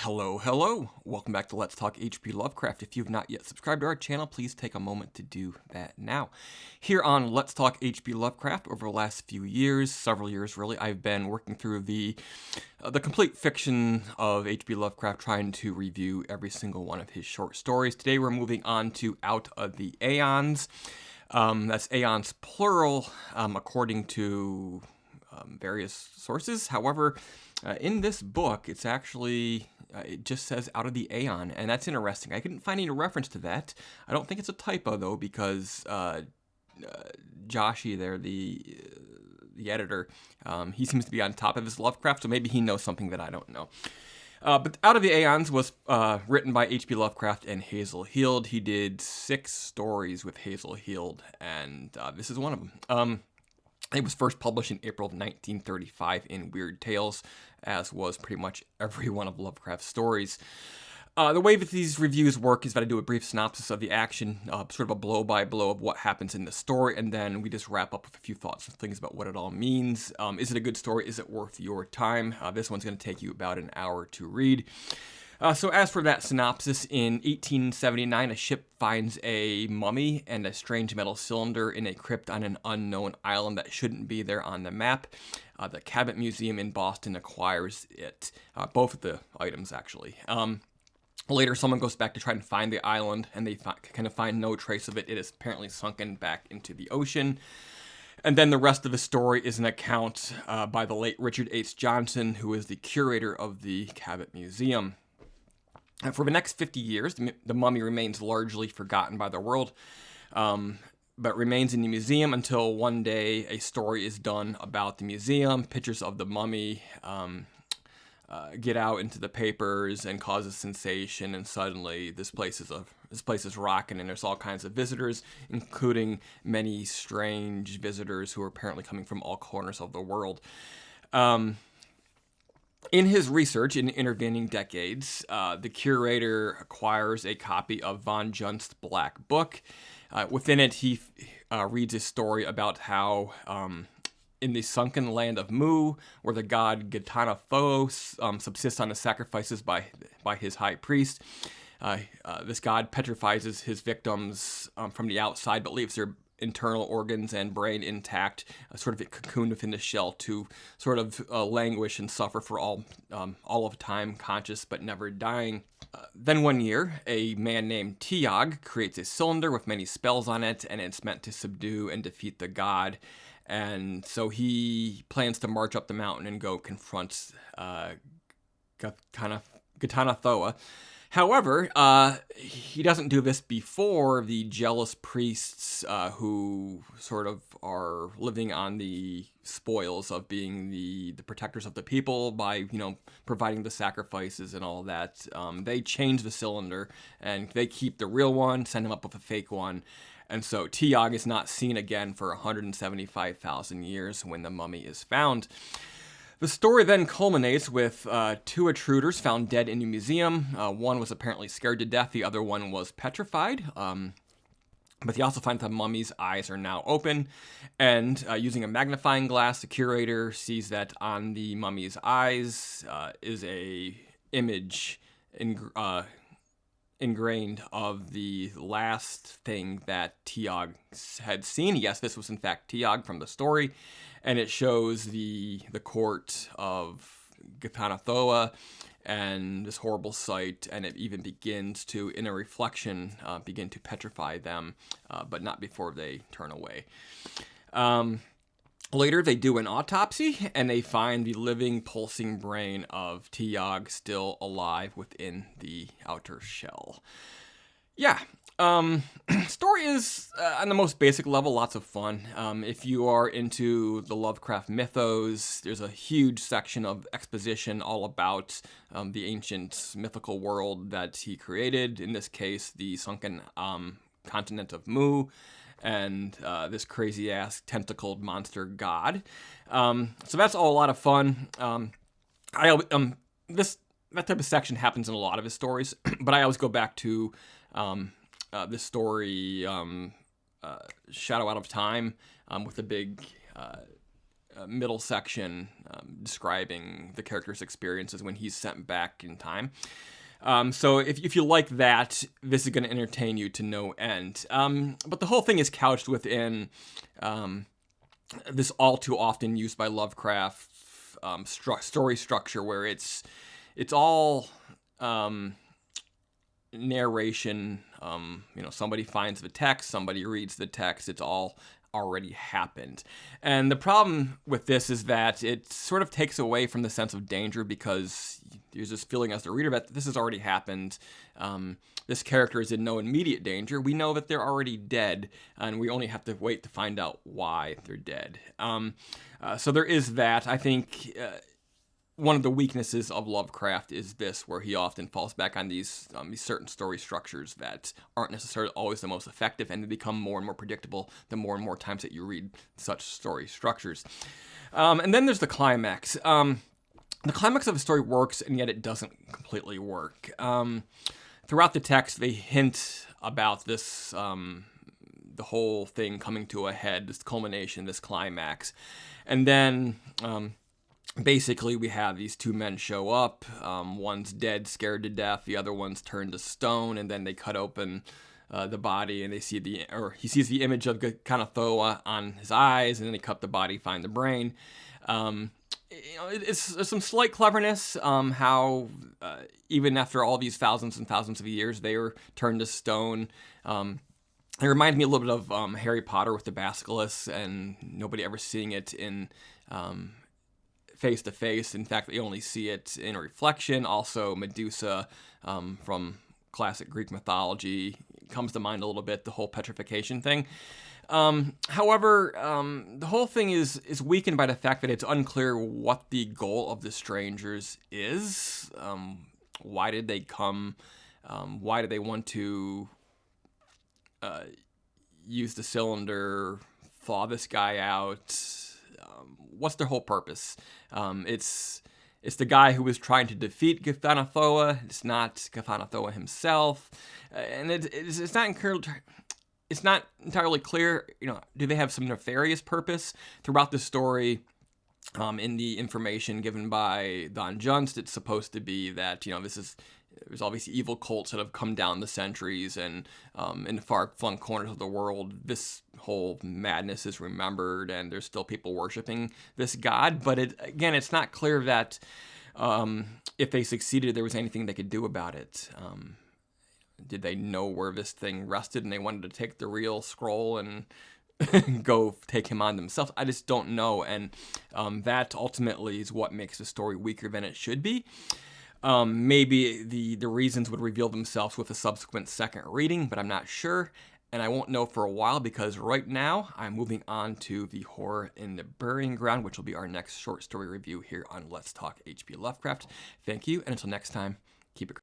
Hello. Welcome back to Let's Talk H.P. Lovecraft. If you've not yet subscribed to our channel, please take a moment to do that now. Here on Let's Talk H.P. Lovecraft, over the last few years, several years really, I've been working through the complete fiction of H.P. Lovecraft, trying to review every single one of his short stories. Today we're moving on to Out of the Aeons. That's Aeons plural, according to various sources. However, in this book, it's actually, it just says Out of the Aeon, and that's interesting. I couldn't find any reference to that. I don't think it's a typo, though, because Joshi there, the editor, he seems to be on top of his Lovecraft, so maybe he knows something that I don't know. But Out of the Aeons was written by H.P. Lovecraft and Hazel Heald. He did 6 stories with Hazel Heald, and this is one of them. It was first published in April of 1935 in Weird Tales, as was pretty much every one of Lovecraft's stories. The way that these reviews work is that I do a brief synopsis of the action, sort of a blow-by-blow of what happens in the story, and then we just wrap up with a few thoughts and things about what it all means. Is it a good story? Is it worth your time? This one's going to take you about an hour to read. So as for that synopsis, in 1879, a ship finds a mummy and a strange metal cylinder in a crypt on an unknown island that shouldn't be there on the map. The Cabot Museum in Boston acquires it. Both of the items, actually. Later, someone goes back to try and find the island, and they kind of find no trace of it. It is apparently sunken back into the ocean. And then the rest of the story is an account by the late Richard H. Johnson, who is the curator of the Cabot Museum. For the next 50 years, the mummy remains largely forgotten by the world, but remains in the museum until one day a story is done about the museum. Pictures of the mummy get out into the papers and cause a sensation, and suddenly this place is rocking, and there's all kinds of visitors, including many strange visitors who are apparently coming from all corners of the world. In his research in intervening decades, the curator acquires a copy of von Juntz's Black Book. Within it, he reads a story about how in the sunken land of Mu, where the god Ghatanothoa subsists on the sacrifices by his high priest, this god petrifies his victims from the outside, but leaves their internal organs and brain intact, sort of cocooned within the shell to sort of languish and suffer for all of time, conscious but never dying. Then one year, a man named Tiag creates a cylinder with many spells on it, and it's meant to subdue and defeat the god. And so he plans to march up the mountain and go confront Ghatanothoa. However, he doesn't do this before the jealous priests who sort of are living on the spoils of being the protectors of the people by, providing the sacrifices and all that. They change the cylinder, and they keep the real one, send him up with a fake one. And so Tiag is not seen again for 175,000 years when the mummy is found. The story then culminates with 2 intruders found dead in the museum. One was apparently scared to death. The other one was petrified. But you also find that the mummy's eyes are now open. And using a magnifying glass, the curator sees that on the mummy's eyes is a image ingrained of the last thing that Tiag had seen. Yes, this was in fact Tiag from the story. And it shows the court of Ghatanothoa and this horrible sight, and it even begins to, in a reflection, begin to petrify them, but not before they turn away. Later, they do an autopsy, and they find the living, pulsing brain of Tiag still alive within the outer shell. Yeah. Story is, on the most basic level, lots of fun. If you are into the Lovecraft mythos, there's a huge section of exposition all about the ancient mythical world that he created. In this case, the sunken continent of Mu, and this crazy-ass tentacled monster god. So that's all a lot of fun. That type of section happens in a lot of his stories, but I always go back to this story, Shadow Out of Time, with a big middle section describing the character's experiences when he's sent back in time. So if you like that, this is going to entertain you to no end. But the whole thing is couched within this all too often used by Lovecraft story structure, where it's all narration. Somebody finds the text, somebody reads the text. It's all already happened. And the problem with this is that it sort of takes away from the sense of danger, because there's this feeling as the reader that this has already happened. This character is in no immediate danger. We know that they're already dead, and we only have to wait to find out why they're dead. So there is that. I think one of the weaknesses of Lovecraft is this, where he often falls back on these certain story structures that aren't necessarily always the most effective, and they become more and more predictable the more and more times that you read such story structures. And then there's the climax. The climax of a story works, and yet it doesn't completely work. Throughout the text, they hint about this, the whole thing coming to a head, this culmination, this climax. And then basically, we have these two men show up. One's dead, scared to death. The other one's turned to stone, and then they cut open the body, and he sees the image of Ghatanothoa on his eyes, and then they cut the body, find the brain. There's some slight cleverness. How even after all these thousands and thousands of years, they were turned to stone. It reminds me a little bit of Harry Potter with the basilisk, and nobody ever seeing it in face to face. In fact, they only see it in a reflection. Also, Medusa from classic Greek mythology comes to mind a little bit, the whole petrification thing. However, the whole thing is weakened by the fact that it's unclear what the goal of the strangers is. Why did they come? Why did they want to use the cylinder, thaw this guy out? What's their whole purpose? It's the guy who was trying to defeat Ghatanothoa. It's not Ghatanothoa himself, and it's not entirely clear. Do they have some nefarious purpose throughout the story? In the information given by von Juntz, it's supposed to be that there's obviously evil cults that have come down the centuries, and in the far-flung corners of the world, this whole madness is remembered, and there's still people worshiping this god. But it's not clear that if they succeeded, there was anything they could do about it. Did they know where this thing rested, and they wanted to take the real scroll and go take him on themselves? I just don't know, and that ultimately is what makes the story weaker than it should be. Maybe the reasons would reveal themselves with a subsequent second reading, but I'm not sure, and I won't know for a while, because right now I'm moving on to the horror in the burying ground, which will be our next short story review here on Let's Talk H.P. Lovecraft. Thank you, and until next time, keep it